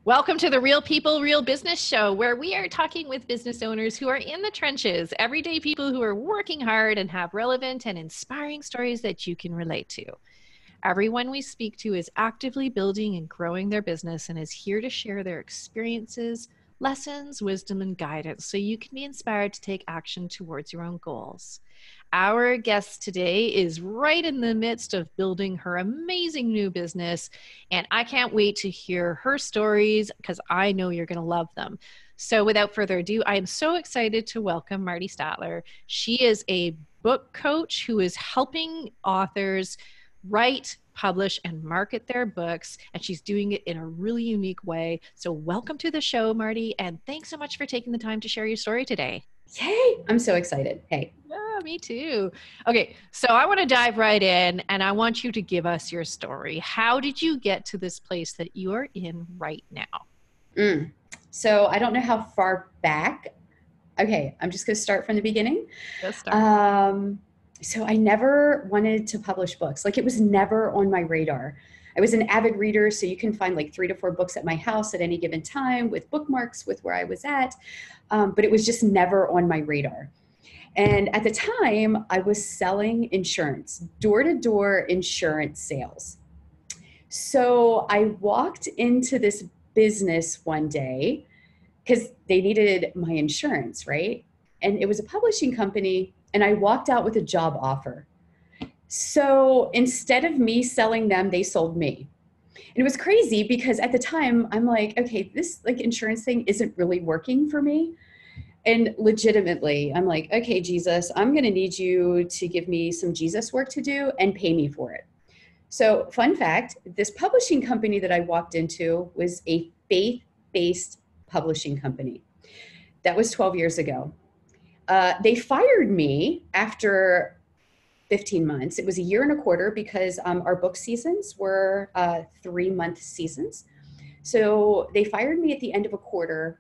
Welcome to the Real People, Real Business Show, where we are talking with business owners who are in the trenches, everyday people who are working hard and have relevant and inspiring stories that you can relate to. Everyone we speak to is actively building and growing their business and is here to share their experiences, lessons, wisdom, and guidance so you can be inspired to take action towards your own goals. Our guest today is right in the midst of building her amazing new business, and I can't wait to hear her stories because I know you're going to love them. So without further ado, I am so excited to welcome Marti Statler. She is a book coach who is helping authors write, publish, and market their books, and she's doing it in a really unique way. So welcome to the show, Marti, and thanks so much for taking the time to share your story today. Yay! I'm so excited. Hey. Yeah, me too. Okay, so I want to dive right in and I want you to give us your story. How did you get to this place that you are in right now? So I don't know how far back. Okay, I'm just going to start from the beginning. Let's start. So I never wanted to publish books. Like, it was never on my radar. I was an avid reader, so you can find like 3 to 4 books at my house at any given time with bookmarks with where I was at. But it was just never on my radar. And at the time, I was selling insurance, door-to-door insurance sales. So I walked into this business one day because they needed my insurance, right? And it was a publishing company, and I walked out with a job offer. So instead of me selling them, they sold me. And it was crazy because at the time, I'm like, okay, this like insurance thing isn't really working for me. And legitimately, I'm like, okay, Jesus, I'm going to need you to give me some Jesus work to do and pay me for it. So fun fact, this publishing company that I walked into was a faith-based publishing company. That was 12 years ago. They fired me after 15 months. It was a year and a quarter because our book seasons were 3-month seasons. So they fired me at the end of a quarter,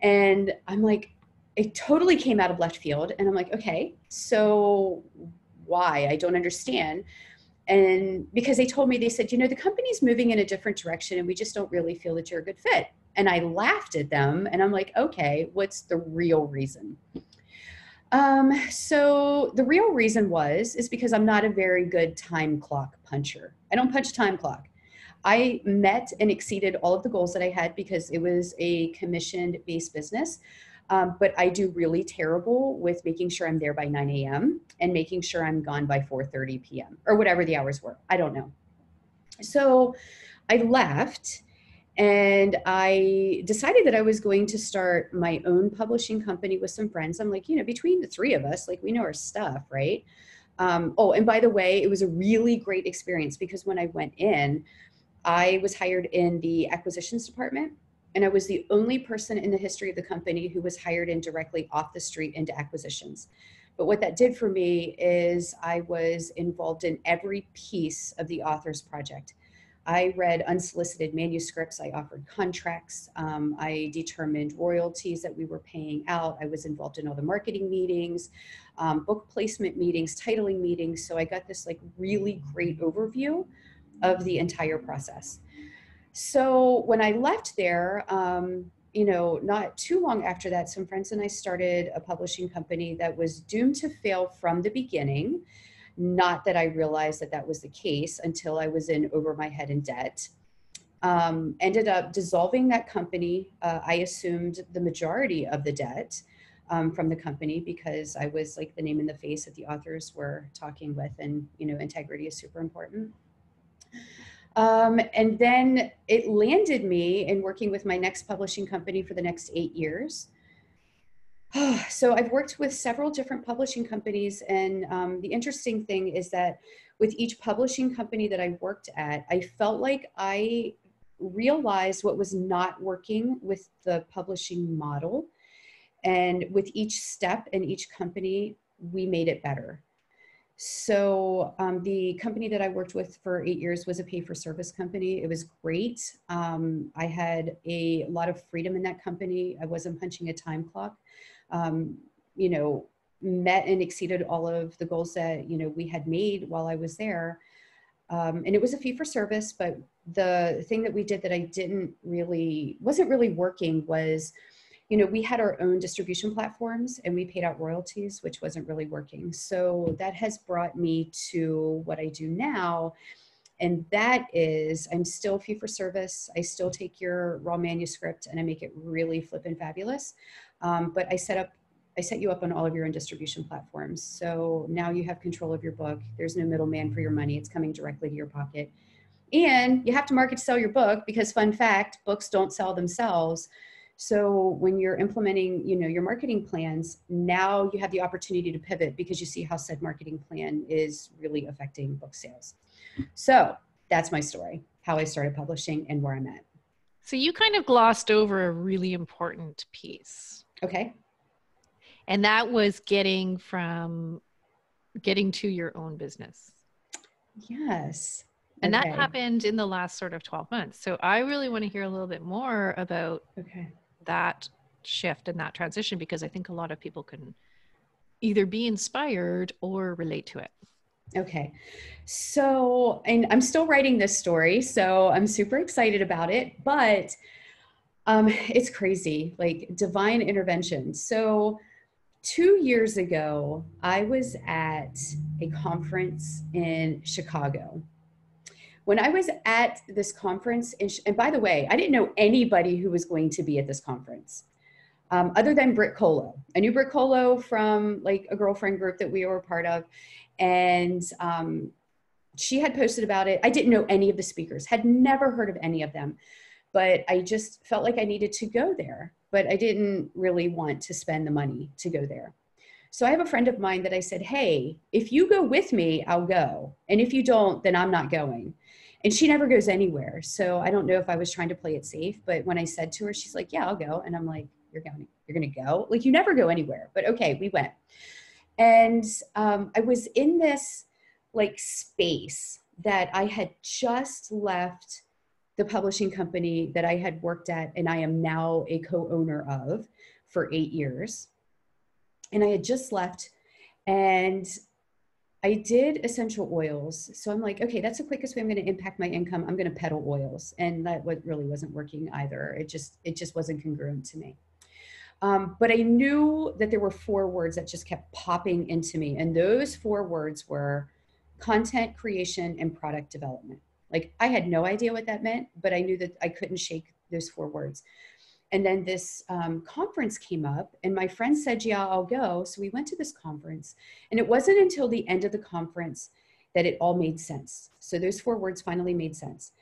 and I'm like, it totally came out of left field. And I'm like, okay, so why? I don't understand. And because they told me, they said, the company's moving in a different direction and we just don't really feel that you're a good fit. And I laughed at them and I'm like, okay, what's the real reason? So the real reason is because I'm not a very good time clock puncher. I don't punch time clock. I met and exceeded all of the goals that I had because it was a commission-based business. But I do really terrible with making sure I'm there by 9 a.m. and making sure I'm gone by 4:30 p.m. or whatever the hours were. I don't know. So I left and I decided that I was going to start my own publishing company with some friends. I'm like, between the 3 of us, like we know our stuff, right? Oh, and by the way, it was a really great experience because when I went in, I was hired in the acquisitions department. And I was the only person in the history of the company who was hired in directly off the street into acquisitions. But what that did for me is I was involved in every piece of the author's project. I read unsolicited manuscripts. I offered contracts. I determined royalties that we were paying out. I was involved in all the marketing meetings, book placement meetings, titling meetings. So I got this like really great overview of the entire process. So when I left there, not too long after that, some friends and I started a publishing company that was doomed to fail from the beginning. Not that I realized that that was the case until I was in over my head in debt. Ended up dissolving that company. I assumed the majority of the debt from the company because I was like the name in the face that the authors were talking with, and integrity is super important. And then it landed me in working with my next publishing company for the next 8 years. So I've worked with several different publishing companies. And the interesting thing is that with each publishing company that I worked at, I felt like I realized what was not working with the publishing model. And with each step in each company, we made it better. So the company that I worked with for 8 years was a pay-for-service company. It was great. I had a lot of freedom in that company. I wasn't punching a time clock. Met and exceeded all of the goals that we had made while I was there. And it was a fee-for-service, but the thing that we did that wasn't really working was, you know, we had our own distribution platforms and we paid out royalties, which wasn't really working. So that has brought me to what I do now. And that is, I'm still fee for service. I still take your raw manuscript and I make it really flippin' fabulous. But I set you up on all of your own distribution platforms. So now you have control of your book. There's no middleman for your money. It's coming directly to your pocket. And you have to market to sell your book because, fun fact, books don't sell themselves. So when you're implementing, you know, your marketing plans, now you have the opportunity to pivot because you see how said marketing plan is really affecting book sales. So that's my story, how I started publishing and where I'm at. So you kind of glossed over a really important piece. Okay. And that was getting to your own business. Yes. And that happened in the last sort of 12 months. So I really want to hear a little bit more about that shift and that transition, because I think a lot of people can either be inspired or relate to it. Okay. So, and I'm still writing this story, so I'm super excited about it, but it's crazy, like divine intervention. So 2 years ago, I was at a conference in Chicago. When I was at this conference, and by the way, I didn't know anybody who was going to be at this conference, other than Britt Colo. I knew Britt Colo from like a girlfriend group that we were part of. And she had posted about it. I didn't know any of the speakers, had never heard of any of them, but I just felt like I needed to go there, but I didn't really want to spend the money to go there. So I have a friend of mine that I said, hey, if you go with me, I'll go. And if you don't, then I'm not going. And she never goes anywhere. So I don't know if I was trying to play it safe, but when I said to her, she's like, yeah, I'll go. And I'm like, you're going to go? Like, you never go anywhere, but okay, we went. And I was in this like space that I had just left the publishing company that I had worked at and I am now a co-owner of for 8 years. And I had just left and I did essential oils. So I'm like, okay, that's the quickest way I'm going to impact my income. I'm going to peddle oils. And that really wasn't working either. It just wasn't congruent to me. But I knew that there were 4 words that just kept popping into me. And those 4 words were content creation and product development. Like I had no idea what that meant, but I knew that I couldn't shake those 4 words. And then this conference came up and my friend said, yeah, I'll go. So we went to this conference and it wasn't until the end of the conference that it all made sense. So those 4 words finally made sense.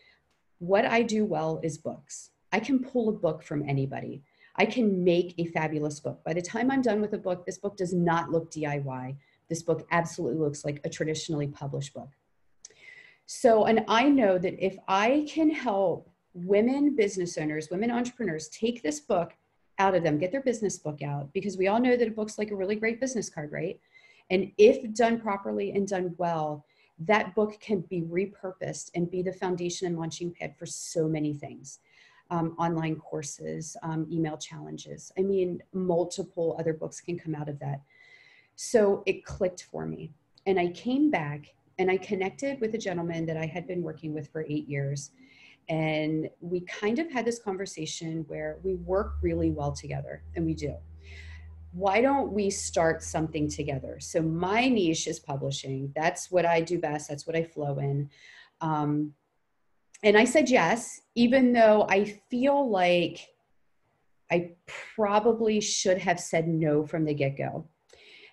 What I do well is books. I can pull a book from anybody. I can make a fabulous book. By the time I'm done with a book, this book does not look DIY. This book absolutely looks like a traditionally published book. So, and I know that if I can help women business owners, women entrepreneurs, take this book out of them, get their business book out, because we all know that a book's like a really great business card, right? And if done properly and done well, that book can be repurposed and be the foundation and launching pad for so many things. Online courses, email challenges. I mean, multiple other books can come out of that. So it clicked for me. And I came back and I connected with a gentleman that I had been working with for 8 years. And we kind of had this conversation where we work really well together, and we do. Why don't we start something together? So my niche is publishing. That's what I do best. That's what I flow in. And I said yes, even though I feel like I probably should have said no from the get-go.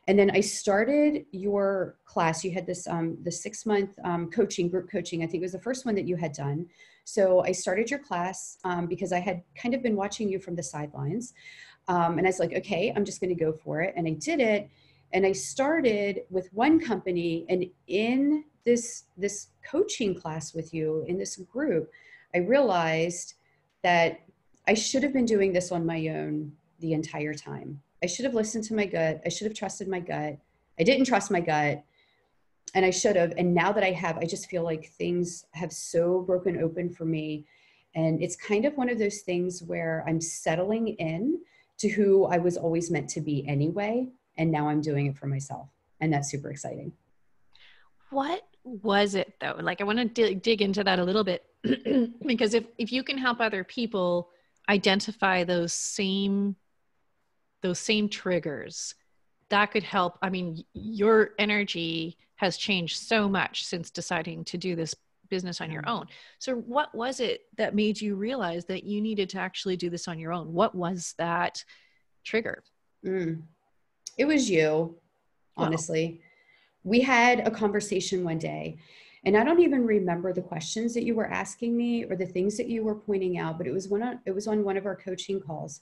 And then I started your class. You had this the 6-month coaching, group coaching. I think it was the first one that you had done. So I started your class because I had kind of been watching you from the sidelines. And I was like, okay, I'm just going to go for it. And I did it. And I started with one company, and in this coaching class with you, in this group, I realized that I should have been doing this on my own the entire time. I should have listened to my gut. I should have trusted my gut. I didn't trust my gut, and I should have. And now that I have, I just feel like things have so broken open for me. And it's kind of one of those things where I'm settling in to who I was always meant to be anyway. And now I'm doing it for myself. And that's super exciting. What was it though? Like, I want to dig into that a little bit. Because if you can help other people identify those same triggers, that could help. I mean, your energy has changed so much since deciding to do this business on your own. So what was it that made you realize that you needed to actually do this on your own? What was that trigger? It was you, honestly. Well, we had a conversation one day, and I don't even remember the questions that you were asking me or the things that you were pointing out, but it was on one of our coaching calls.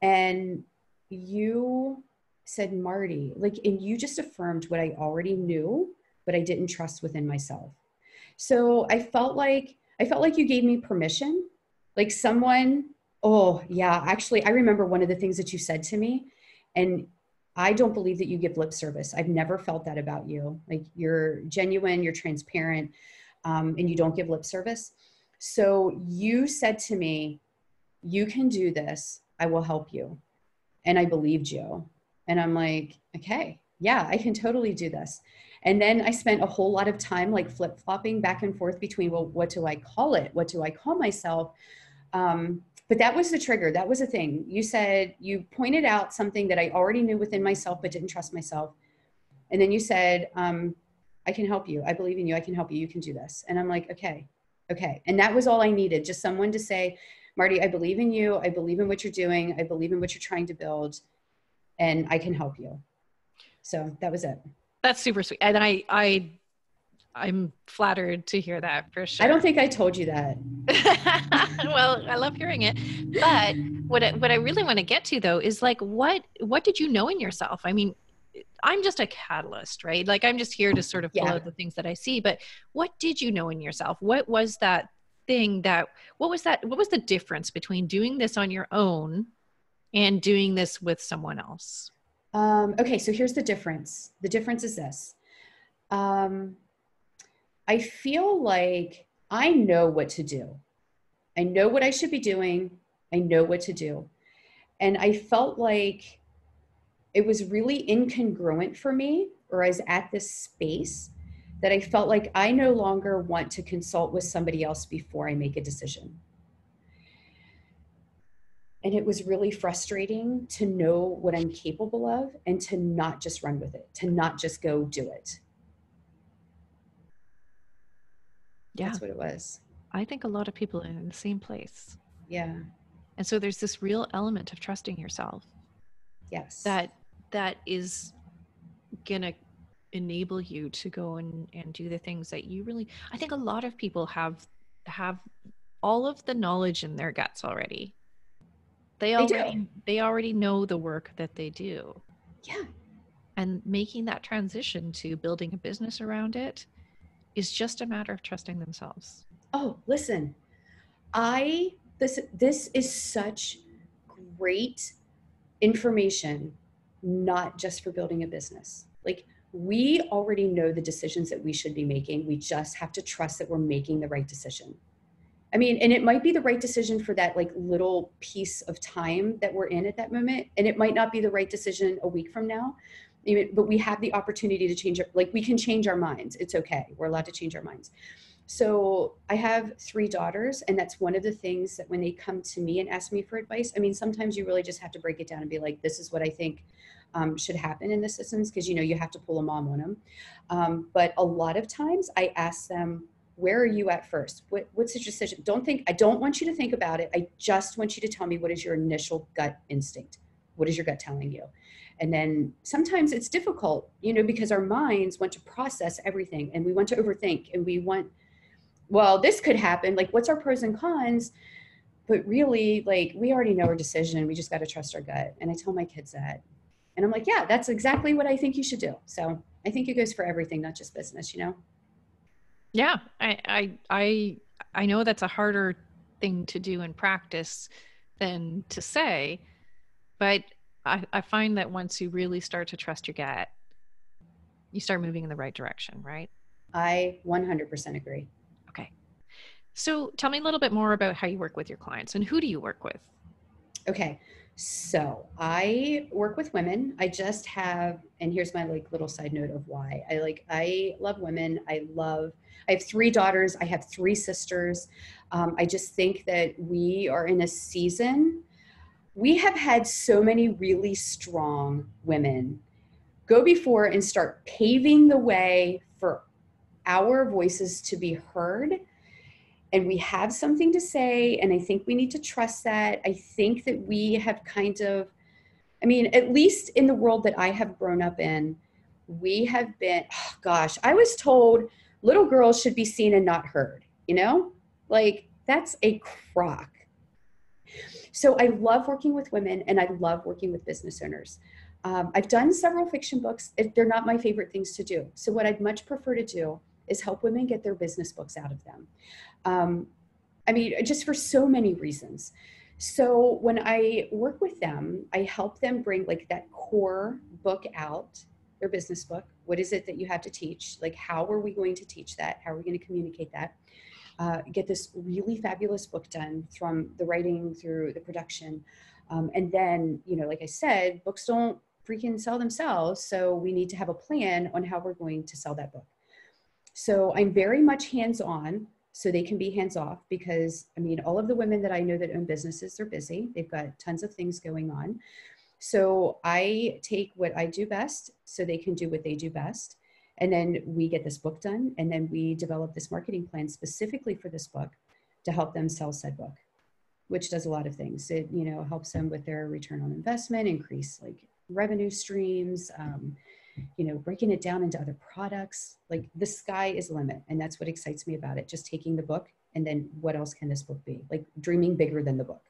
And you said, Marti, like, and you just affirmed what I already knew, but I didn't trust within myself. So I felt like you gave me permission, like someone, oh yeah, actually, I remember one of the things that you said to me, and I don't believe that you give lip service. I've never felt that about you. Like, you're genuine, you're transparent, and you don't give lip service. So you said to me, you can do this. I will help you. And I believed you. And I'm like, okay, yeah, I can totally do this. And then I spent a whole lot of time like flip-flopping back and forth between, well, what do I call it? What do I call myself? But that was the trigger. That was the thing. You said, you pointed out something that I already knew within myself, but didn't trust myself. And then you said, I can help you. I believe in you. I can help you. You can do this. And I'm like, okay. And that was all I needed. Just someone to say, Marti, I believe in you. I believe in what you're doing. I believe in what you're trying to build, and I can help you. So that was it. That's super sweet. And I'm flattered to hear that, for sure. I don't think I told you that. Well, I love hearing it. But what I really want to get to, though, is like, what did you know in yourself? I mean, I'm just a catalyst, right? Like, I'm just here to sort of pull out the things that I see. But what did you know in yourself? What was that thing what was the difference between doing this on your own and doing this with someone else? Okay, so here's the difference. The difference is this. I feel like I know what to do. I know what I should be doing. I know what to do. And I felt like it was really incongruent for me, or I was at this space that I felt like I no longer want to consult with somebody else before I make a decision. And it was really frustrating to know what I'm capable of and to not just run with it, to not just go do it. Yeah. That's what it was. I think a lot of people are in the same place. Yeah. And so there's this real element of trusting yourself. Yes. That is gonna enable you to go and do the things that you really, I think a lot of people have all of the knowledge in their guts already. They already know the work that they do. Yeah. And making that transition to building a business around it is just a matter of trusting themselves. Oh, listen, this is such great information, not just for building a business. Like, we already know the decisions that we should be making. We just have to trust that we're making the right decision. I mean, and it might be the right decision for that like little piece of time that we're in at that moment. And it might not be the right decision a week from now, but we have the opportunity to change it. Like, we can change our minds. It's okay. We're allowed to change our minds. So I have 3 daughters, and that's one of the things that when they come to me and ask me for advice, I mean, sometimes you really just have to break it down and be like, this is what I think should happen in the systems, because, you know, you have to pull a mom on them. But a lot of times I ask them, where are you at first? What's the decision? I don't want you to think about it. I just want you to tell me, what is your initial gut instinct? What is your gut telling you? And then sometimes it's difficult, you know, because our minds want to process everything, and we want to overthink, and we want, well, this could happen. Like, what's our pros and cons? But really, like, we already know our decision. We just got to trust our gut. And I tell my kids that. And I'm like, yeah, that's exactly what I think you should do. So I think it goes for everything, not just business, you know? Yeah, I know that's a harder thing to do in practice than to say, but I find that once you really start to trust your gut, you start moving in the right direction, right? I 100% agree. Okay. So tell me a little bit more about how you work with your clients, and who do you work with? Okay. So I work with women. I just have, and here's my like little side note of why I love women. I have three daughters. I have three sisters. I just think that we are in a season. We have had so many really strong women go before and start paving the way for our voices to be heard, and we have something to say, and I think we need to trust that. I think that we have kind of, I mean, at least in the world that I have grown up in, we have been, oh gosh, I was told little girls should be seen and not heard, you know? Like, that's a crock. So I love working with women and I love working with business owners. I've done several fiction books. They're not my favorite things to do. So what I'd much prefer to do is help women get their business books out of them. I mean, just for so many reasons. So when I work with them, I help them bring like that core book out, their business book. What is it that you have to teach? Like, how are we going to teach that? How are we going to communicate that? Get this really fabulous book done from the writing through the production. And then, you know, like I said, books don't freaking sell themselves. So we need to have a plan on how we're going to sell that book. So I'm very much hands-on so they can be hands-off, because I mean, all of the women that I know that own businesses, they're busy. They've got tons of things going on. So I take what I do best so they can do what they do best. And then we get this book done, and then we develop this marketing plan specifically for this book to help them sell said book, which does a lot of things. It, you know, helps them with their return on investment, increase like revenue streams, you know, breaking it down into other products. Like, the sky is the limit. And that's what excites me about it. Just taking the book and then what else can this book be? Like, dreaming bigger than the book.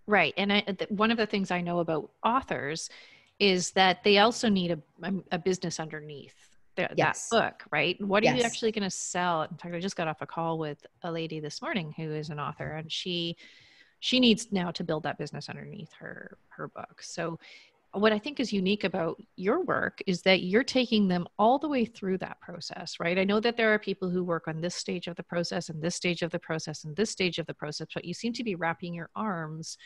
Right. And one of the things I know about authors is that they also need a business underneath that Yes. book, right? What are you Yes. actually going to sell? In fact, I just got off a call with a lady this morning who is an author, and she needs now to build that business underneath her book. So what I think is unique about your work is that you're taking them all the way through that process, right? I know that there are people who work on this stage of the process and this stage of the process and this stage of the process, but you seem to be wrapping your arms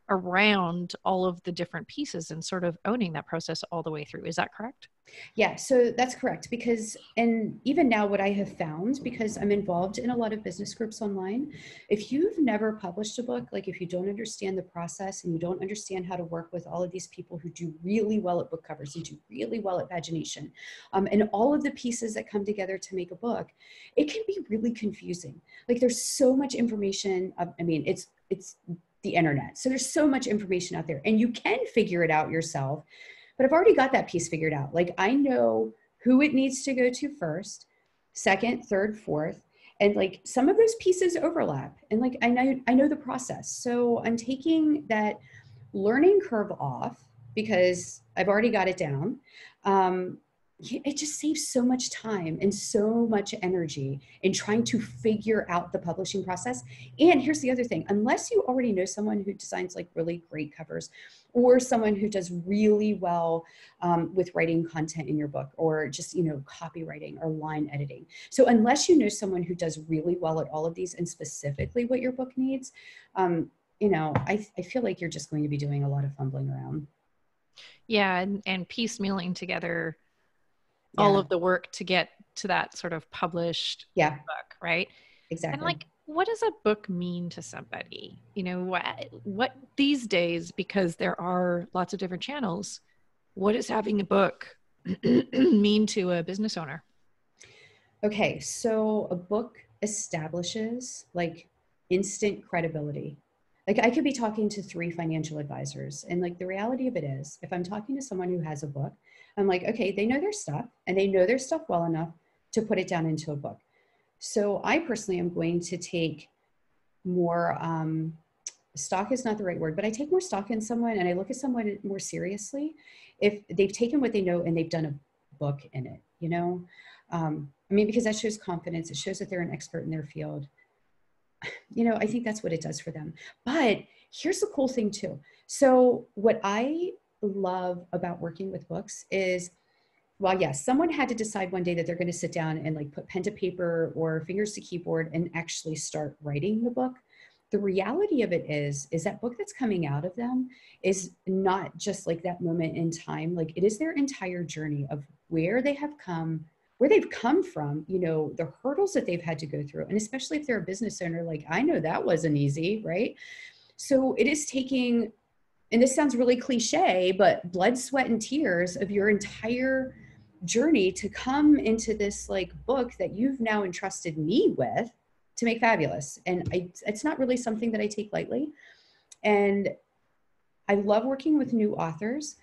around all of the different pieces and sort of owning that process all the way through. Is that correct? Yeah, so that's correct. Because, and even now what I have found, because I'm involved in a lot of business groups online, if you've never published a book, like if you don't understand the process and you don't understand how to work with all of these people who do really well at book covers and do really well at pagination, and all of the pieces that come together to make a book, it can be really confusing. Like, there's so much information. I mean, it's the internet. So there's so much information out there, and you can figure it out yourself. But I've already got that piece figured out. Like, I know who it needs to go to first, second, third, fourth. And like, some of those pieces overlap. And like, I know the process. So I'm taking that learning curve off because I've already got it down. It just saves so much time and so much energy in trying to figure out the publishing process. And here's the other thing: unless you already know someone who designs like really great covers, or someone who does really well with writing content in your book, or just, you know, copywriting or line editing. So unless you know someone who does really well at all of these and specifically what your book needs, you know, I feel like you're just going to be doing a lot of fumbling around. Yeah. And piecemealing together all of the work to get to that sort of published book, right? Exactly. And like, what does a book mean to somebody? You know, what these days, because there are lots of different channels, what does having a book mean to a business owner? Okay, so a book establishes like instant credibility. Like, I could be talking to three financial advisors, and like, the reality of it is, if I'm talking to someone who has a book, I'm like, okay, they know their stuff and they know their stuff well enough to put it down into a book. So I personally am going to take more, stock is not the right word, but I take more stock in someone and I look at someone more seriously if they've taken what they know and they've done a book in it, you know? I mean, because that shows confidence. It shows that they're an expert in their field. You know, I think that's what it does for them. But here's the cool thing too. So what I love about working with books is, well, yes, someone had to decide one day that they're going to sit down and like put pen to paper or fingers to keyboard and actually start writing the book. the reality of it is that book that's coming out of them is not just like that moment in time. Like it is their entire journey of where they have come, where they've come from, you know, the hurdles that they've had to go through. And especially if they're a business owner, like I know that wasn't easy, right? So it is taking, and this sounds really cliche, but blood, sweat, and tears of your entire journey to come into this like book that you've now entrusted me with to make fabulous. And it's not really something that I take lightly. And I love working with new authors.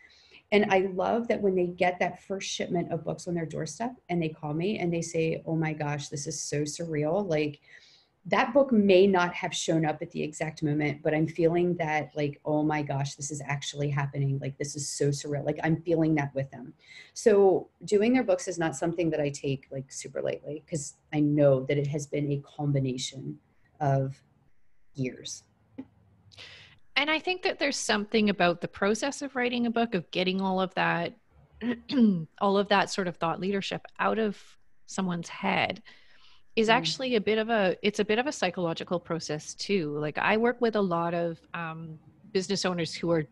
And I love that when they get that first shipment of books on their doorstep and they call me and they say, oh my gosh, this is so surreal. Like that book may not have shown up at the exact moment, but I'm feeling that like, oh my gosh, this is actually happening. Like, this is so surreal. Like I'm feeling that with them. So doing their books is not something that I take like super lightly because I know that it has been a combination of years. And I think that there's something about the process of writing a book, of getting all of that, all of that sort of thought leadership out of someone's head is actually it's a bit of a psychological process too. Like I work with a lot of business owners who are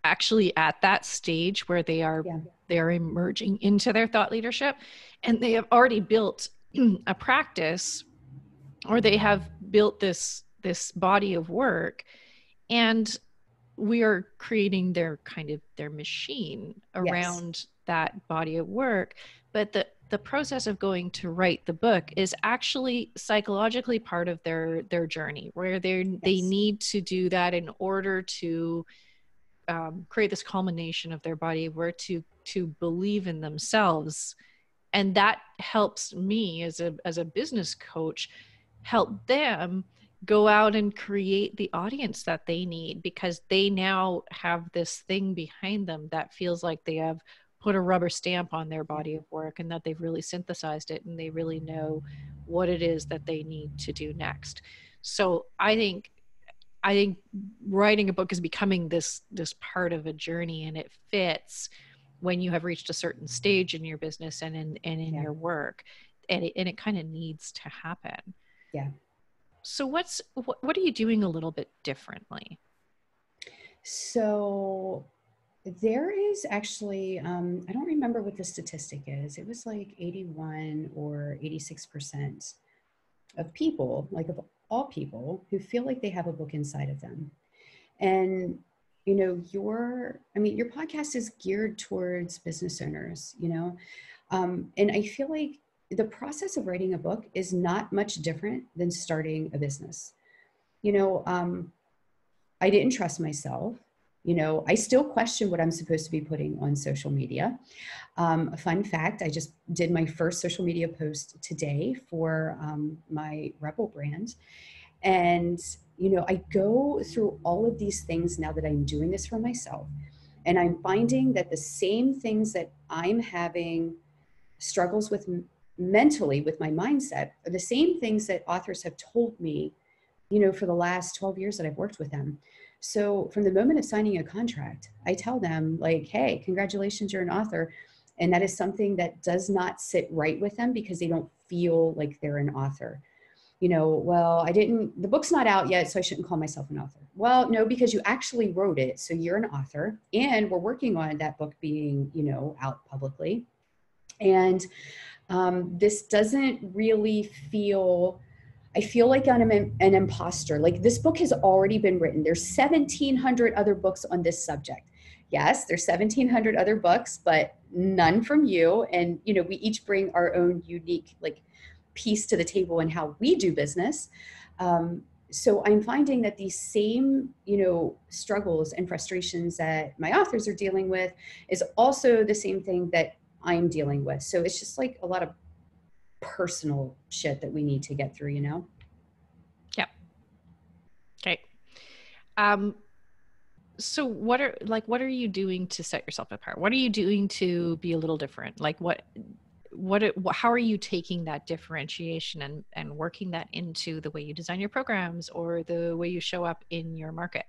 actually at that stage where they're emerging into their thought leadership, and they have already built a practice, or they have built this body of work, and we are creating their machine around that body of work. But the process of going to write the book is actually psychologically part of their journey, where they need to do that in order to create this culmination of their body of work, to believe in themselves. And that helps me as a business coach help them go out and create the audience that they need, because they now have this thing behind them that feels like they have put a rubber stamp on their body of work, and that they've really synthesized it, and they really know what it is that they need to do next. So I think writing a book is becoming this part of a journey, and it fits when you have reached a certain stage in your business and in your work, and it kind of needs to happen. Yeah. So what are you doing a little bit differently? So there is actually, I don't remember what the statistic is. It was like 81 or 86% of people, like of all people, who feel like they have a book inside of them. And, you know, your podcast is geared towards business owners, you know, and I feel like the process of writing a book is not much different than starting a business. You know, I didn't trust myself. You know, I still question what I'm supposed to be putting on social media. A fun fact, I just did my first social media post today for my Rebel brand. And, you know, I go through all of these things now that I'm doing this for myself. And I'm finding that the same things that I'm having struggles with mentally with my mindset are the same things that authors have told me, you know, for the last 12 years that I've worked with them. So from the moment of signing a contract, I tell them like, hey, congratulations, you're an author. And that is something that does not sit right with them because they don't feel like they're an author. You know, well, the book's not out yet, so I shouldn't call myself an author. Well, no, because you actually wrote it. So you're an author, and we're working on that book being, you know, out publicly. And this doesn't really I feel like I'm an imposter. Like this book has already been written. There's 1,700 other books on this subject. Yes, there's 1,700 other books, but none from you. And, you know, we each bring our own unique like piece to the table in how we do business. So I'm finding that these same, you know, struggles and frustrations that my authors are dealing with is also the same thing that I'm dealing with. So it's just like a lot of personal shit that we need to get through, you know? Yep. Okay. So what are you doing to set yourself apart? What are you doing to be a little different? Like how are you taking that differentiation and working that into the way you design your programs or the way you show up in your market?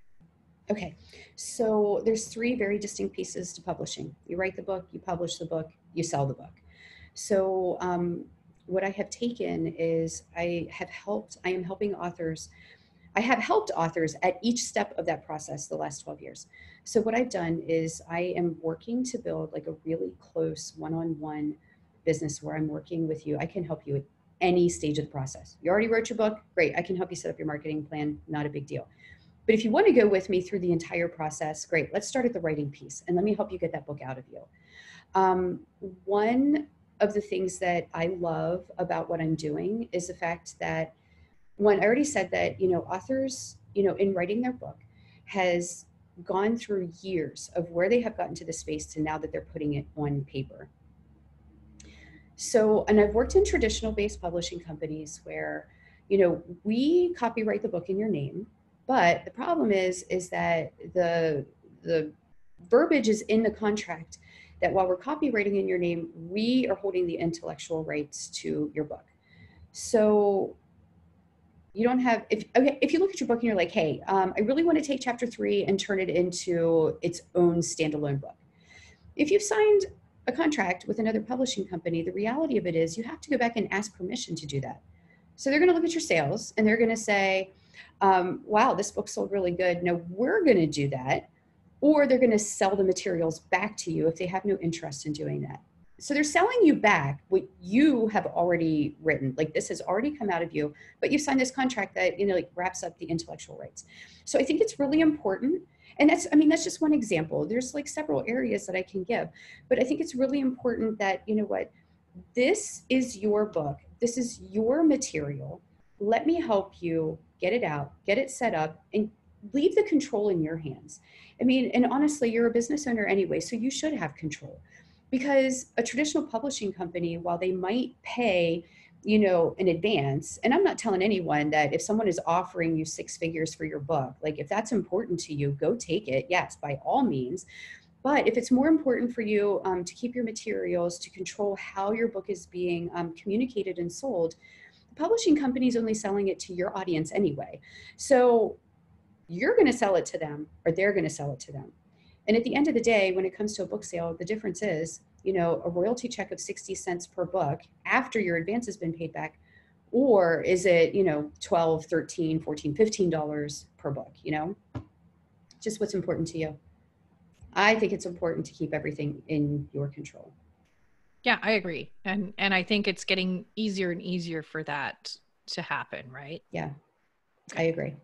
Okay. So there's 3 very distinct pieces to publishing. You write the book, you publish the book, you sell the book. So what I have taken is I am helping authors I have helped authors at each step of that process the last 12 years. So what I've done is I am working to build like a really close one-on-one business where I'm working with you. I can help you at any stage of the process. You already wrote your book, great. I can help you set up your marketing plan, not a big deal. But if you want to go with me through the entire process, great. Let's start at the writing piece and let me help you get that book out of you. One of the things that I love about what I'm doing is the fact that, one, I already said that, authors, in writing their book has gone through years of where they have gotten to the space to now that they're putting it on paper. So, and I've worked in traditional based publishing companies where, we copyright the book in your name, but the problem is that the verbiage is in the contract that while we're copywriting in your name, we are holding the intellectual rights to your book. So you don't have, if you look at your book and you're like, hey, I really want to take chapter 3 and turn it into its own standalone book. If you've signed a contract with another publishing company, the reality of it is you have to go back and ask permission to do that. So they're going to look at your sales and they're going to say, wow, this book sold really good. No, we're going to do that. Or they're going to sell the materials back to you if they have no interest in doing that. So they're selling you back what you have already written. Like this has already come out of you, but you signed this contract that, wraps up the intellectual rights. So I think it's really important. And that's just one example. There's like several areas that I can give, but I think it's really important that, this is your book. This is your material. Let me help you get it out, get it set up, and leave the control in your hands. And honestly, you're a business owner anyway, so you should have control. Because a traditional publishing company, while they might pay, in advance, and I'm not telling anyone that if someone is offering you 6 figures for your book, like if that's important to you, go take it. Yes, by all means. But if it's more important for you to keep your materials, to control how your book is being communicated and sold, the publishing company is only selling it to your audience anyway. So you're going to sell it to them or they're going to sell it to them. And at the end of the day, when it comes to a book sale, the difference is, a royalty check of 60 cents per book after your advance has been paid back, or is it, $12, $13, $14, $15 per book, just what's important to you. I think it's important to keep everything in your control. Yeah, I agree. And I think it's getting easier and easier for that to happen, right? Yeah, okay. I agree.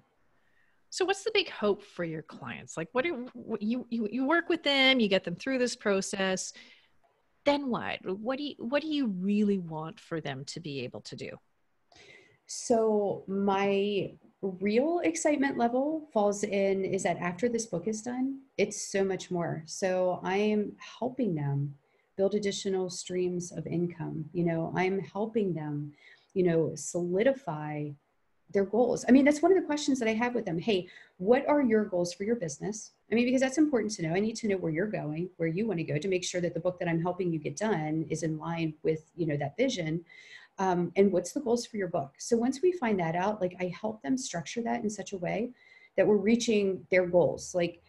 So what's the big hope for your clients? Like you work with them, you get them through this process. Then what? What do you really want for them to be able to do? So my real excitement level is that after this book is done, it's so much more. So I am helping them build additional streams of income. I'm helping them, solidify their goals. That's one of the questions that I have with them. Hey, what are your goals for your business? Because that's important to know. I need to know where you're going, where you want to go, to make sure that the book that I'm helping you get done is in line with, that vision. And what's the goals for your book? So once we find that out, like I help them structure that in such a way that we're reaching their goals. Like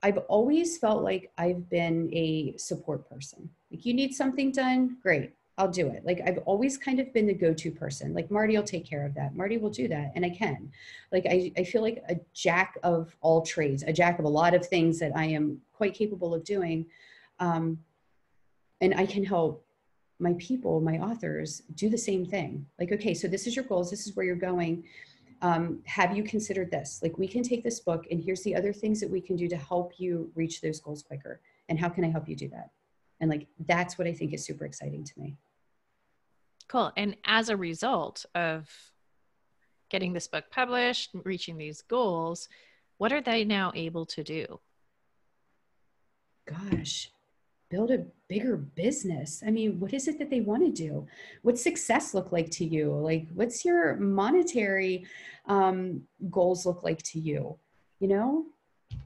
I've always felt like I've been a support person. Like you need something done, great. I'll do it. Like I've always kind of been the go-to person. Like Marti will take care of that. Marti will do that. And I can. Like I feel like a jack of all trades, a jack of a lot of things that I am quite capable of doing. And I can help my people, my authors, do the same thing. Like, okay, so this is your goals. This is where you're going. Have you considered this? Like we can take this book and here's the other things that we can do to help you reach those goals quicker. And how can I help you do that? And like, that's what I think is super exciting to me. Cool. And as a result of getting this book published, reaching these goals, what are they now able to do? Gosh, build a bigger business. What is it that they want to do? What's success look like to you? Like, what's your monetary goals look like to you?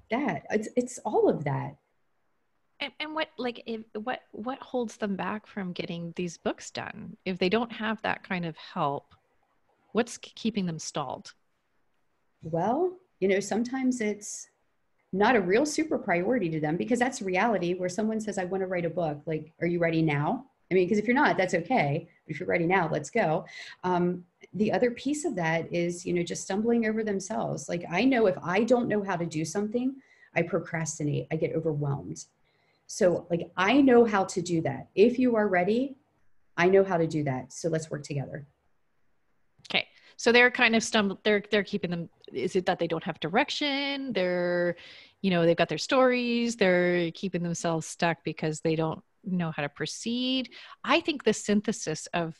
It's all of that. And what holds them back from getting these books done? If they don't have that kind of help, what's keeping them stalled? Well, sometimes it's not a real super priority to them because that's reality where someone says, I want to write a book. Like, are you ready now? Because if you're not, that's okay. But if you're ready now, let's go. the other piece of that is, just stumbling over themselves. Like, I know if I don't know how to do something, I procrastinate, I get overwhelmed. So like, I know how to do that. If you are ready, I know how to do that. So let's work together. Okay. So they're kind of they're keeping them, is it that they don't have direction? They're, they've got their stories, they're keeping themselves stuck because they don't know how to proceed. I think the synthesis of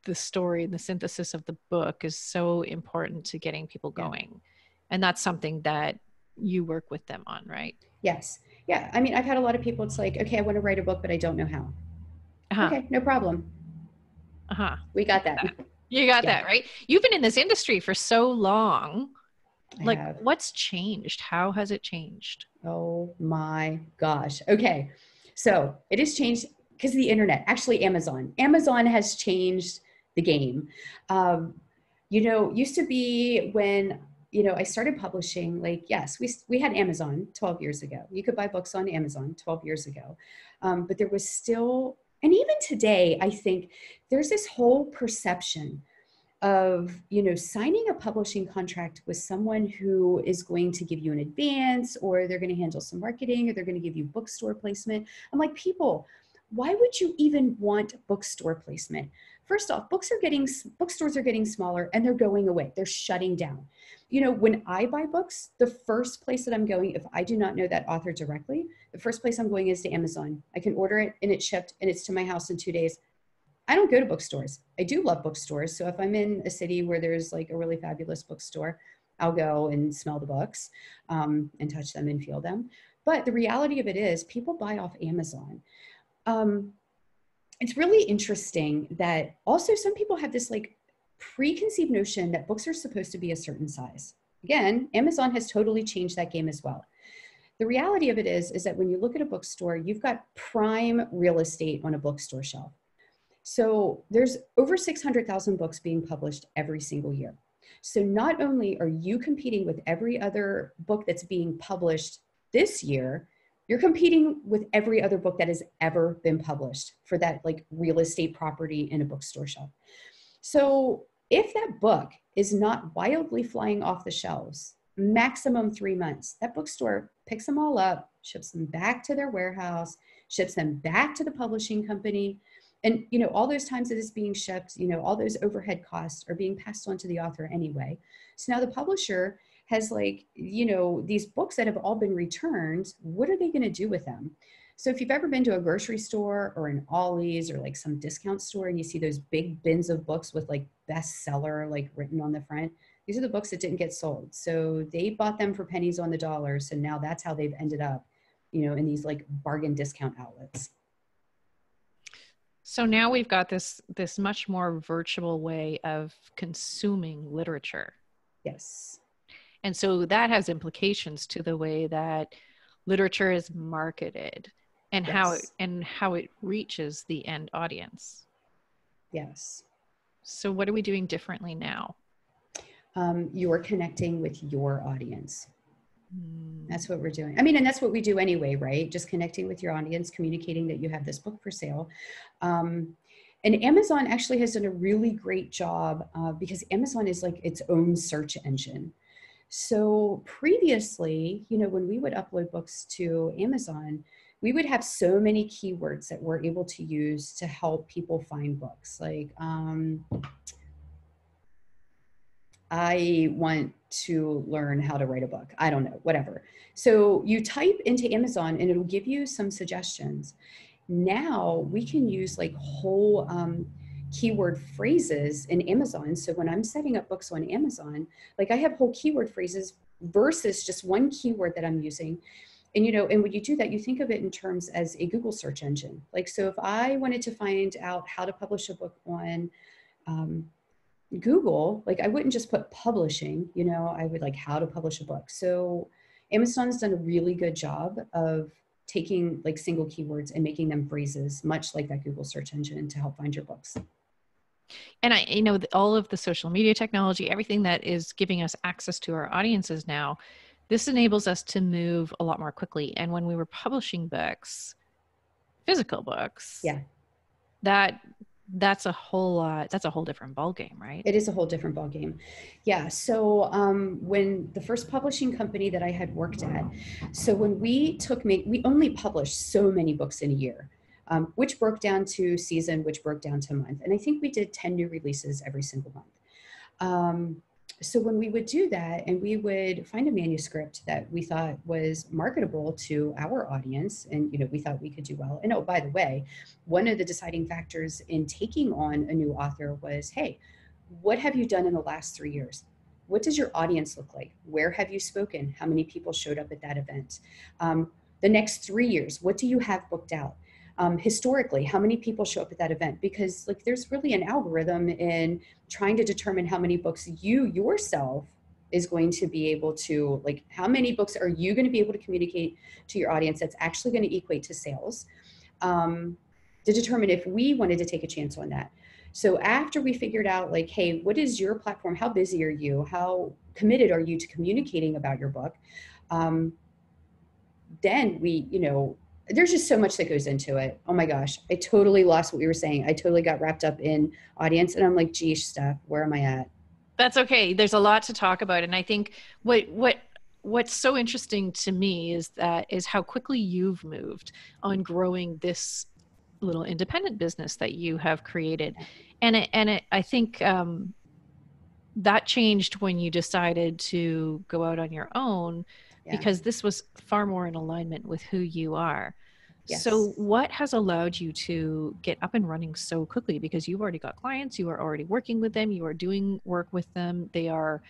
the story and the synthesis of the book is so important to getting people going. Yeah. And that's something that you work with them on, right? Yes. Yeah. I mean, I've had a lot of people, it's like, okay, I want to write a book, but I don't know how. Okay, no problem. We got that. You got that, right? You've been in this industry for so long. Like, what's changed? How has it changed? Oh my gosh. Okay. So it has changed because of the internet. Actually, Amazon has changed the game. Used to be when, I started publishing, like, yes, we had Amazon 12 years ago. You could buy books on Amazon 12 years ago. But there was still, and even today, I think there's this whole perception of, signing a publishing contract with someone who is going to give you an advance, or they're going to handle some marketing, or they're going to give you bookstore placement. I'm like, people, why would you even want bookstore placement? First off, bookstores are getting smaller and they're going away. They're shutting down. When I buy books, the first place that I'm going, if I do not know that author directly, the first place I'm going is to Amazon. I can order it and it's shipped and it's to my house in 2 days. I don't go to bookstores. I do love bookstores. So if I'm in a city where there's like a really fabulous bookstore, I'll go and smell the books and touch them and feel them. But the reality of it is people buy off Amazon. It's really interesting that also some people have this like preconceived notion that books are supposed to be a certain size. Again, Amazon has totally changed that game as well. The reality of it is that when you look at a bookstore, you've got prime real estate on a bookstore shelf. So there's over 600,000 books being published every single year. So not only are you competing with every other book that's being published this year, you're competing with every other book that has ever been published for that like real estate property in a bookstore shelf. So if that book is not wildly flying off the shelves, maximum 3 months, that bookstore picks them all up, ships them back to their warehouse, ships them back to the publishing company. And, all those times that it's being shipped, all those overhead costs are being passed on to the author anyway. So now the publisher has like, these books that have all been returned, what are they going to do with them? So if you've ever been to a grocery store or an Ollie's or like some discount store and you see those big bins of books with like bestseller, like written on the front, these are the books that didn't get sold. So they bought them for pennies on the dollar. So now that's how they've ended up, in these like bargain discount outlets. So now we've got this much more virtual way of consuming literature. Yes. And so that has implications to the way that literature is marketed and yes. how it reaches the end audience. Yes. So what are we doing differently now? You're connecting with your audience. That's what we're doing. I mean, and that's what we do anyway, right? Just connecting with your audience, communicating that you have this book for sale. And Amazon actually has done a really great job because Amazon is like its own search engine. So previously, when we would upload books to Amazon, we would have so many keywords that we're able to use to help people find books. Like, I want to learn how to write a book. I don't know, whatever. So you type into Amazon and it'll give you some suggestions. Now we can use like whole keyword phrases in Amazon. So when I'm setting up books on Amazon, like I have whole keyword phrases versus just one keyword that I'm using. And, and when you do that, you think of it in terms as a Google search engine. Like, so if I wanted to find out how to publish a book on Google, like I wouldn't just put publishing, I would like how to publish a book. So Amazon's done a really good job of taking like single keywords and making them phrases, much like that Google search engine to help find your books. And all of the social media technology, everything that is giving us access to our audiences now, this enables us to move a lot more quickly. And when we were publishing books, physical books, yeah, that That's a whole different ballgame, right? It is a whole different ballgame. Yeah. So when the first publishing company that I had worked at, so when we only published so many books in a year, which broke down to season, which broke down to month. And I think we did 10 new releases every single month. So when we would do that and we would find a manuscript that we thought was marketable to our audience and, we thought we could do well. And oh, by the way, one of the deciding factors in taking on a new author was, hey, what have you done in the last 3 years? What does your audience look like? Where have you spoken? How many people showed up at that event? The next 3 years, what do you have booked out? Historically, how many people show up at that event? Because there's really an algorithm in trying to determine how many books you yourself is going to be able to, how many books are you going to be able to communicate to your audience that's actually going to equate to sales, to determine if we wanted to take a chance on that. So after we figured out hey, what is your platform? How busy are you? How committed are you to communicating about your book? Then we, there's just so much that goes into it. Oh my gosh, I totally lost what we were saying. I totally got wrapped up in audience and I'm like, geez, Steph, where am I at? That's okay. There's a lot to talk about. And I think what's so interesting to me is how quickly you've moved on growing this little independent business that you have created. And I think that changed when you decided to go out on your own, because this was far more in alignment with who you are. Yes. So what has allowed you to get up and running so quickly? Because you've already got clients, you are already working with them, you are doing work with them, they are,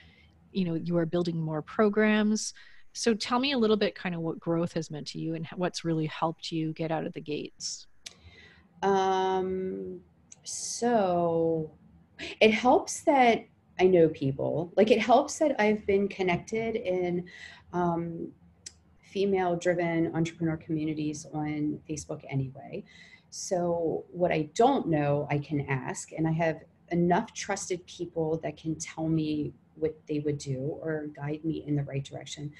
you are building more programs. So tell me a little bit kind of what growth has meant to you and what's really helped you get out of the gates. So it helps that I know people. It helps that I've been connected in female-driven entrepreneur communities on Facebook anyway. So what I don't know, I can ask, and I have enough trusted people that can tell me what they would do or guide me in the right direction.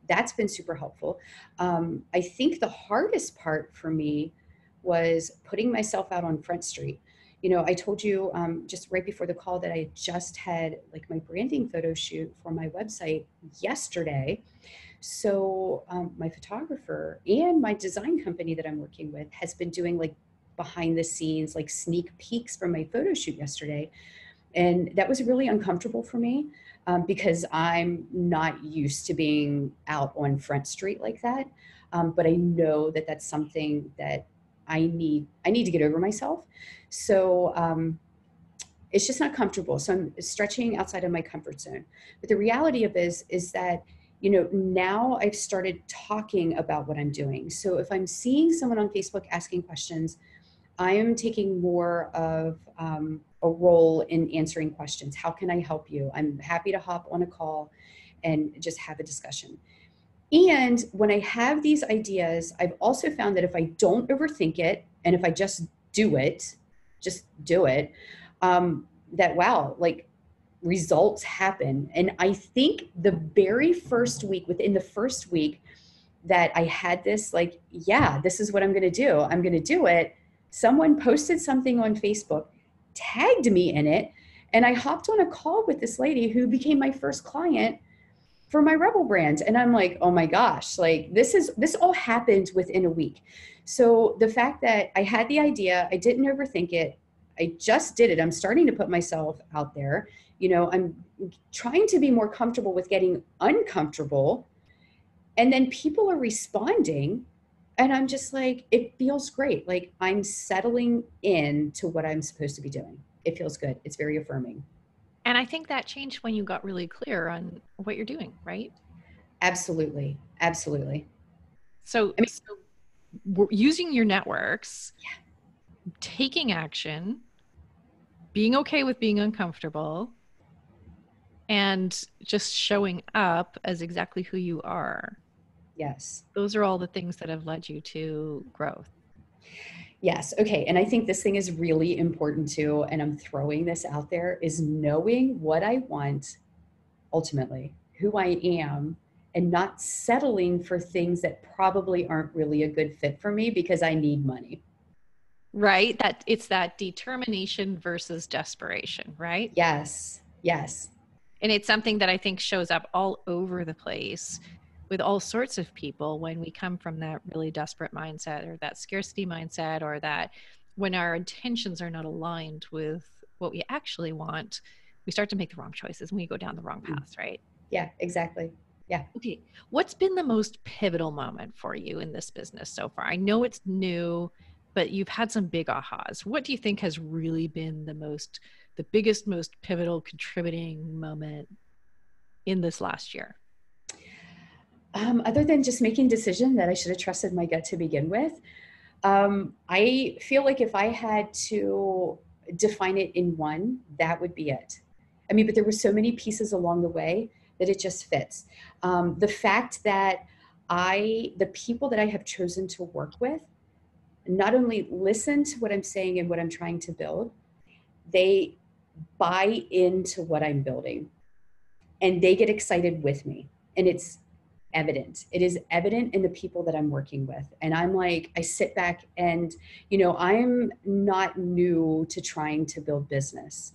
That's been super helpful. I think the hardest part for me was putting myself out on Front Street. I told you just right before the call that I just had my branding photo shoot for my website yesterday. So my photographer and my design company that I'm working with has been doing behind the scenes, sneak peeks from my photo shoot yesterday. And that was really uncomfortable for me because I'm not used to being out on Front Street like that. But I know that that's something that I need to get over myself. So it's just not comfortable. So I'm stretching outside of my comfort zone. But the reality of it is that, now I've started talking about what I'm doing. So if I'm seeing someone on Facebook asking questions, I am taking more of a role in answering questions. How can I help you? I'm happy to hop on a call and just have a discussion. And when I have these ideas, I've also found that if I don't overthink it, and if I just do it, that wow, results happen. And I think the very first week, within the first week that I had this, this is what I'm going to do. I'm going to do it. Someone posted something on Facebook, tagged me in it, and I hopped on a call with this lady who became my first client for my Rebel brand. And I'm like, oh my gosh, this all happened within a week. So the fact that I had the idea, I didn't overthink it, I just did it. I'm starting to put myself out there. I'm trying to be more comfortable with getting uncomfortable. And then people are responding. And I'm just it feels great. I'm settling in to what I'm supposed to be doing. It feels good. It's very affirming. And I think that changed when you got really clear on what you're doing, right? Absolutely. Absolutely. So using your networks, taking action, being okay with being uncomfortable, and just showing up as exactly who you are. Yes. Those are all the things that have led you to growth. Yes. Okay. And I think this thing is really important too. And I'm throwing this out there, is knowing what I want, ultimately, who I am, and not settling for things that probably aren't really a good fit for me because I need money. right? That it's that determination versus desperation, right? Yes. Yes. And it's something that I think shows up all over the place with all sorts of people when we come from that really desperate mindset or that scarcity mindset, or that when our intentions are not aligned with what we actually want, we start to make the wrong choices and we go down the wrong Mm. paths, right? Yeah, exactly. Yeah. Okay. What's been the most pivotal moment for you in this business so far? I know it's new, but you've had some big ahas. What do you think has really been the biggest, most pivotal contributing moment in this last year? Other than just making decision that I should have trusted my gut to begin with, I feel like if I had to define it in one, that would be it. I mean, but there were so many pieces along the way that it just fits. The fact that the people that I have chosen to work with, not only listen to what I'm saying and what I'm trying to build, they buy into what I'm building and they get excited with me. And it's evident. It is evident in the people that I'm working with. And I'm like, I sit back and, I'm not new to trying to build business.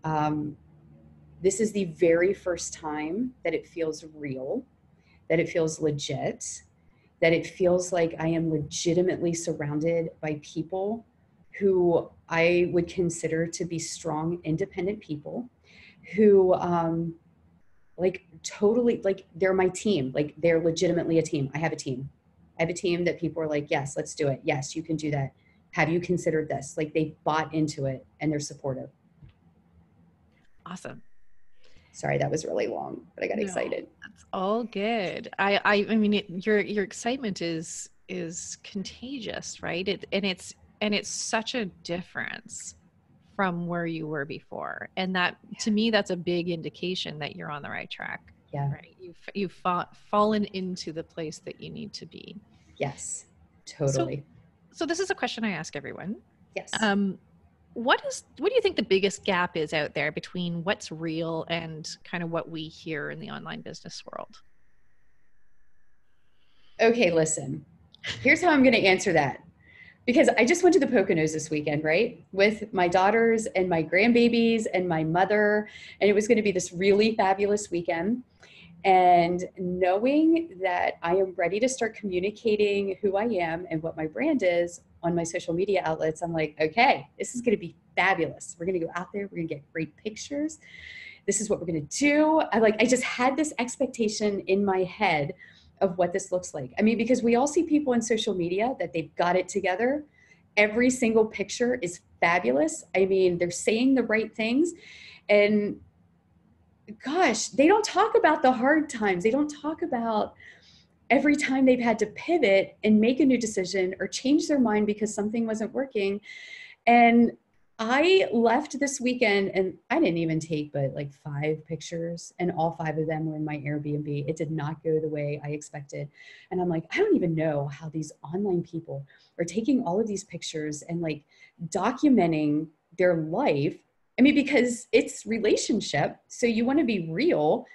Um, this is the very first time that it feels real, that it feels legit, that it feels like I am legitimately surrounded by people who I would consider to be strong, independent people who, like totally, like they're my team, like they're legitimately a team. I have a team. I have a team that people are like, yes, let's do it. Yes, you can do that. Have you considered this? Like they bought into it and they're supportive. Awesome. Sorry, that was really long, but I got No, excited. that's all good. I mean, your excitement is contagious, right? And it's such a difference from where you were before, and that to me, that's a big indication that you're on the right track, Yeah. right? You've fallen into the place that you need to be. Yes, So, totally. so this is a question I ask everyone. Yes. Um, what do you think the biggest gap is out there between what's real and kind of what we hear in the online business world? Okay, listen. Here's how I'm going to answer that. Because I just went to the Poconos this weekend, right? With my daughters and my grandbabies and my mother. And it was going to be this really fabulous weekend. And knowing that I am ready to start communicating who I am and what my brand is on my social media outlets, I'm like, okay, this is going to be fabulous. We're going to go out there. We're going to get great pictures. This is what we're going to do. I just had this expectation in my head of what this looks like. I mean, because we all see people on social media that they've got it together. Every single picture is fabulous. I mean, they're saying the right things. And gosh, they don't talk about the hard times. They don't talk about every time they've had to pivot and make a new decision or change their mind because something wasn't working. And I left this weekend and I didn't even take but like 5 pictures, and all 5 of them were in my Airbnb. It did not go the way I expected. And I'm like, I don't even know how these online people are taking all of these pictures and like documenting their life. I mean, because it's relationship. So you want to be real.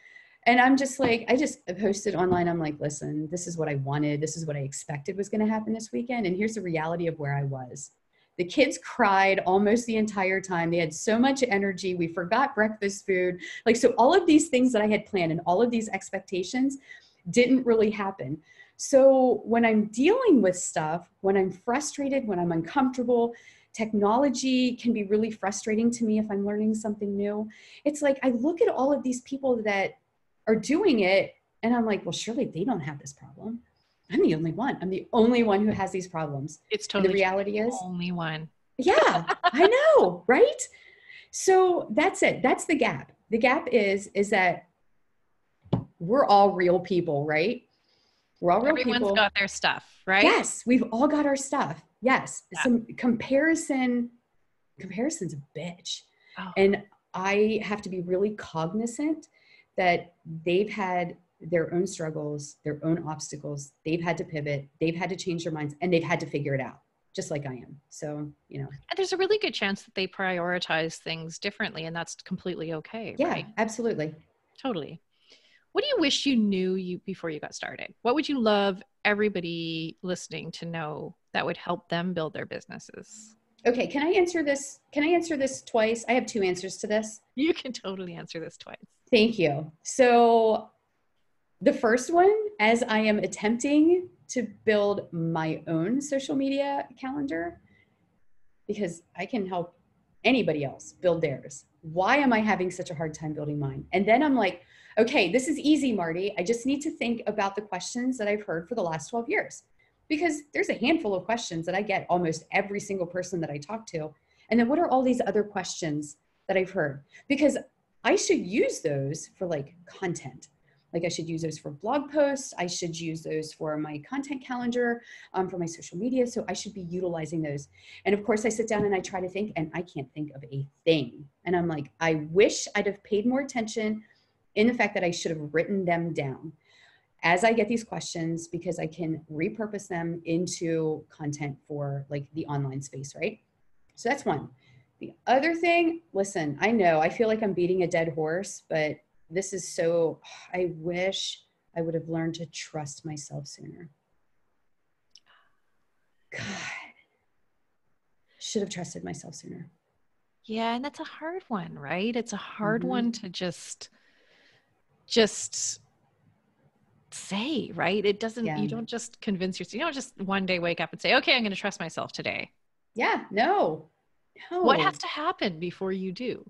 And I'm just like, I just posted online. I'm like, listen, this is what I wanted. This is what I expected was going to happen this weekend. And here's the reality of where I was. The kids cried almost the entire time. They had so much energy. We forgot breakfast food. Like, so all of these things that I had planned and all of these expectations didn't really happen. So when I'm dealing with stuff, when I'm frustrated, when I'm uncomfortable, technology can be really frustrating to me if I'm learning something new. It's like I look at all of these people that are doing it and I'm like, well, surely they don't have this problem. I'm the only one. I'm the only one who has these problems. It's And the totally true. reality is, Only one. yeah, I know, right? So that's it. That's the gap. The gap is that we're all real people, right? We're all real Everyone's people. got their stuff, right? Yes, we've all got our stuff. Yes. Yeah. Some comparison's a bitch. Oh, And I have to be really cognizant that they've had their own struggles, their own obstacles. They've had to pivot, they've had to change their minds, and they've had to figure it out, just like I am. So, and there's a really good chance that they prioritize things differently, and that's completely okay, yeah, right? absolutely. Totally. What do you wish you knew before you got started? What would you love everybody listening to know that would help them build their businesses? Okay, can I answer this? Can I answer this twice? I have two answers to this. You can totally answer this twice. Thank you. So the first one, as I am attempting to build my own social media calendar, because I can help anybody else build theirs. Why am I having such a hard time building mine? And then I'm like, okay, this is easy, Marty. I just need to think about the questions that I've heard for the last 12 years. Because there's a handful of questions that I get almost every single person that I talk to. And then what are all these other questions that I've heard? Because I should use those for like content. Like I should use those for blog posts. I should use those for my content calendar, for my social media. So I should be utilizing those. And of course I sit down and I try to think and I can't think of a thing. And I'm like, I wish I'd have paid more attention in the fact that I should have written them down as I get these questions, because I can repurpose them into content for like the online space, right? So that's one. The other thing, listen, I know I feel like I'm beating a dead horse, but this is so, I wish I would have learned to trust myself sooner. God, should have trusted myself sooner. Yeah, and that's a hard one, right? It's a hard one to just say, right? It doesn't, you don't just convince yourself, you don't just one day wake up and say, okay, I'm going to trust myself today. Yeah, no. What has to happen before you do?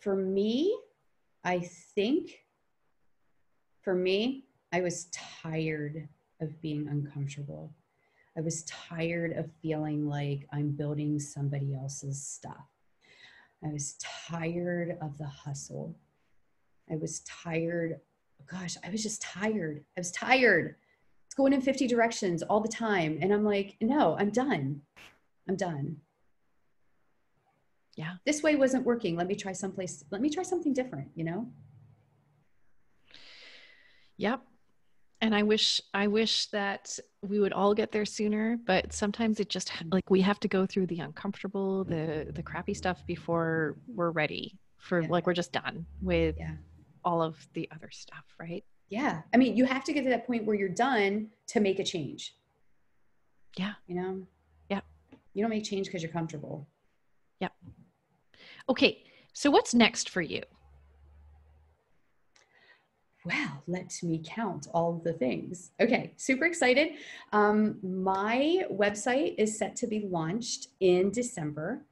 For me, I think, I was tired of being uncomfortable. I was tired of feeling like I'm building somebody else's stuff. I was tired of the hustle. I was tired. Gosh, I was just tired. I was tired. It's going in 50 directions all the time. And I'm like, no, I'm done. I'm done. Yeah. This way wasn't working. Let me try something different, you know? Yep. And I wish that we would all get there sooner, but sometimes it just like we have to go through the uncomfortable, the crappy stuff before we're ready for like we're just done with all of the other stuff, right? Yeah. I mean, you have to get to that point where you're done to make a change. Yeah. You know? Yeah. You don't make change because you're comfortable. Yep. Okay. So what's next for you? Well, let me count all the things. Okay, super excited. My website is set to be launched in December.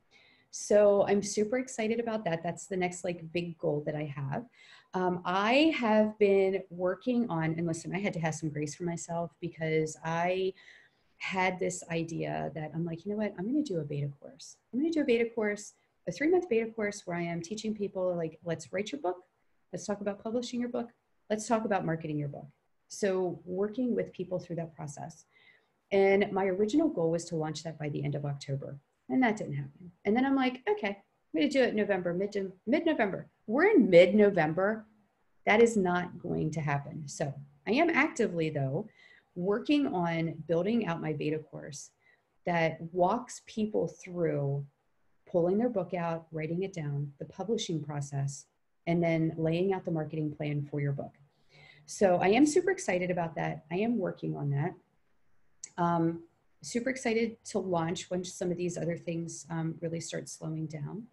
So I'm super excited about that. That's the next like big goal that I have. I have been working on, and listen, I had to have some grace for myself because I had this idea that I'm like, you know what, I'm going to do a beta course. I'm going to do a beta course, a 3-month beta course where I am teaching people like, let's write your book. Let's talk about publishing your book. Let's talk about marketing your book. So working with people through that process. And my original goal was to launch that by the end of October. And that didn't happen. And then I'm like, okay, I'm going to do it in November, mid-November. We're in mid-November. That is not going to happen. So I am actively, though, working on building out my beta course that walks people through pulling their book out, writing it down, the publishing process, and then laying out the marketing plan for your book. So I am super excited about that. I am working on that. Super excited to launch when some of these other things really start slowing down.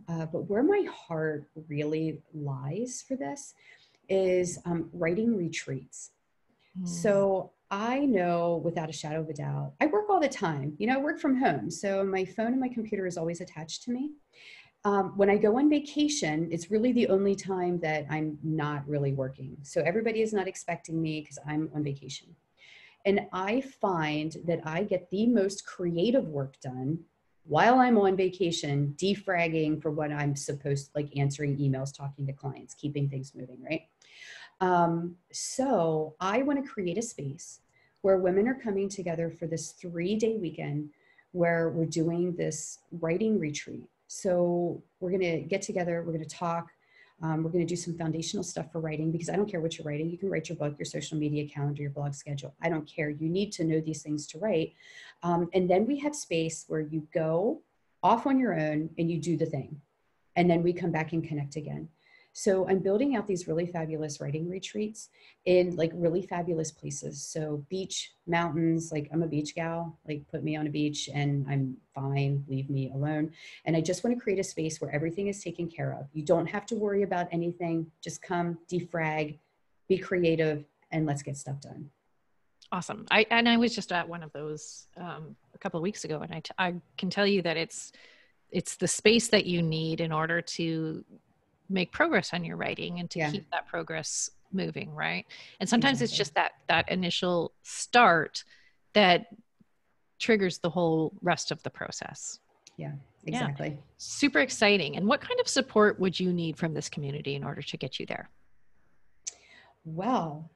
But where my heart really lies for this is writing retreats. So I know without a shadow of a doubt, I work all the time. You know, I work from home. So my phone and my computer is always attached to me. When I go on vacation, it's really the only time that I'm not really working. So everybody is not expecting me because I'm on vacation. And I find that I get the most creative work done while I'm on vacation, defragging for what I'm supposed to, like answering emails, talking to clients, keeping things moving, right? So I want to create a space where women are coming together for this 3-day weekend where we're doing this writing retreat. So we're going to get together, we're going to talk, we're going to do some foundational stuff for writing, because I don't care what you're writing. You can write your book, your social media calendar, your blog schedule. I don't care. You need to know these things to write. And then we have space where you go off on your own and you do the thing. And then we come back and connect again. So I'm building out these really fabulous writing retreats in like really fabulous places. So beach, mountains, like I'm a beach gal, like put me on a beach and I'm fine, leave me alone. And I just want to create a space where everything is taken care of. You don't have to worry about anything. Just come, defrag, be creative, and let's get stuff done. Awesome. I was just at one of those a couple of weeks ago, and I can tell you that it's the space that you need in order to make progress on your writing and to keep that progress moving, right? And sometimes it's just that initial start that triggers the whole rest of the process. Yeah, exactly. Yeah. Super exciting. And what kind of support would you need from this community in order to get you there? Well,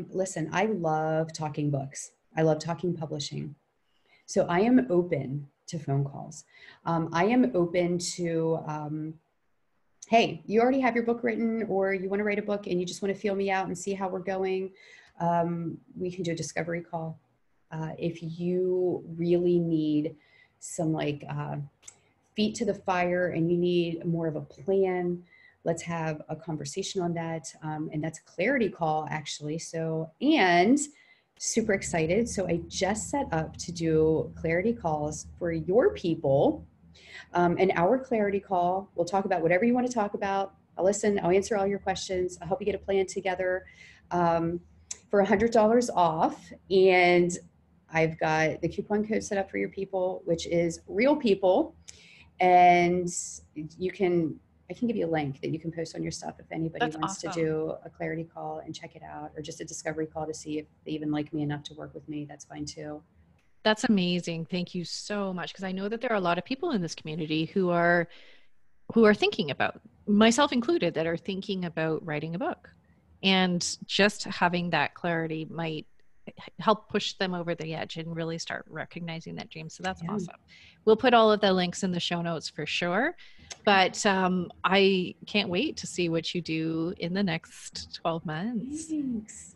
listen, I love talking books. I love talking publishing. So I am open to phone calls. I am open to, hey, you already have your book written, or you want to write a book and you just want to feel me out and see how we're going. We can do a discovery call. If you really need some feet to the fire and you need more of a plan, let's have a conversation on that. And that's a clarity call, actually. So, and super excited. So I just set up to do clarity calls for your people. An hour clarity call. We'll talk about whatever you want to talk about. I'll listen. I'll answer all your questions. I hope you get a plan together for $100 off. And I've got the coupon code set up for your people, which is real people. And I can give you a link that you can post on your stuff if anybody wants to do a clarity call and check it out, or just a discovery call to see if they even like me enough to work with me. That's fine too. That's amazing. Thank you so much. Because I know that there are a lot of people in this community who are thinking about, myself included, that are thinking about writing a book. And just having that clarity might help push them over the edge and really start recognizing that dream. So that's awesome. We'll put all of the links in the show notes for sure. But I can't wait to see what you do in the next 12 months. Thanks.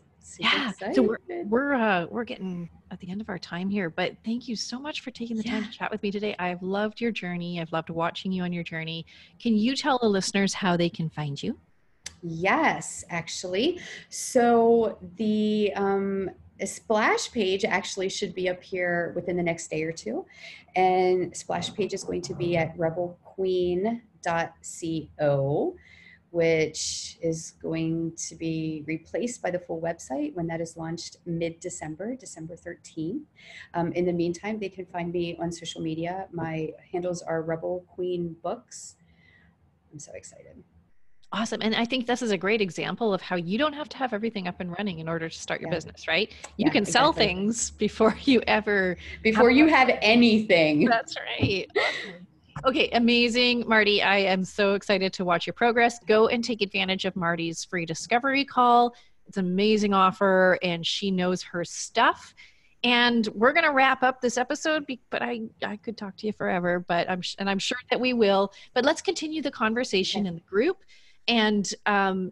So we're getting at the end of our time here, but thank you so much for taking the time to chat with me today. I've loved your journey. I've loved watching you on your journey. Can you tell the listeners how they can find you? Yes, actually. So the a splash page actually should be up here within the next day or two. And splash page is going to be at rebelqueen.co, which is going to be replaced by the full website when that is launched mid-December, December 13th. In the meantime, they can find me on social media. My handles are Rebel Queen Books. I'm so excited. Awesome. And I think this is a great example of how you don't have to have everything up and running in order to start your business, right? You can sell things before you have anything. That's right. Awesome. Okay, amazing. Marti, I am so excited to watch your progress. Go and take advantage of Marti's free discovery call. It's an amazing offer and she knows her stuff. And we're going to wrap up this episode, but I could talk to you forever, but I'm sure that we will. But let's continue the conversation in the group. And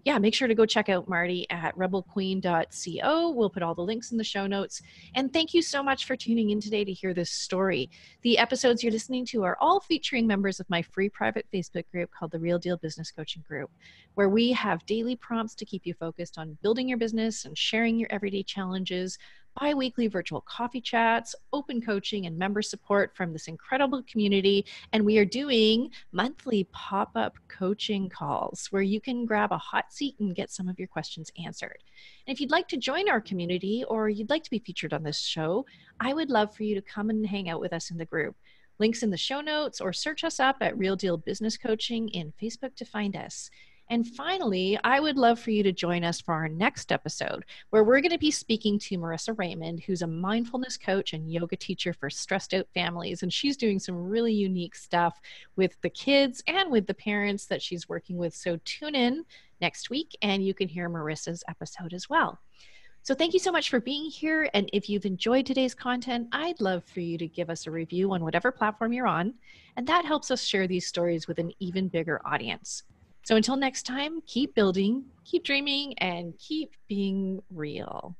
make sure to go check out Marti at rebelqueen.co. We'll put all the links in the show notes. And thank you so much for tuning in today to hear this story. The episodes you're listening to are all featuring members of my free private Facebook group called the Real Deal Business Coaching Group, where we have daily prompts to keep you focused on building your business and sharing your everyday challenges, bi-weekly virtual coffee chats, open coaching, and member support from this incredible community. And we are doing monthly pop-up coaching calls where you can grab a hot seat and get some of your questions answered. And if you'd like to join our community or you'd like to be featured on this show, I would love for you to come and hang out with us in the group. Links in the show notes, or search us up at Real Deal Business Coaching in Facebook to find us. And finally, I would love for you to join us for our next episode, where we're going to be speaking to Marissa Raymond, who's a mindfulness coach and yoga teacher for stressed out families. And she's doing some really unique stuff with the kids and with the parents that she's working with. So tune in next week and you can hear Marissa's episode as well. So thank you so much for being here. And if you've enjoyed today's content, I'd love for you to give us a review on whatever platform you're on. And that helps us share these stories with an even bigger audience. So until next time, keep building, keep dreaming, and keep being real.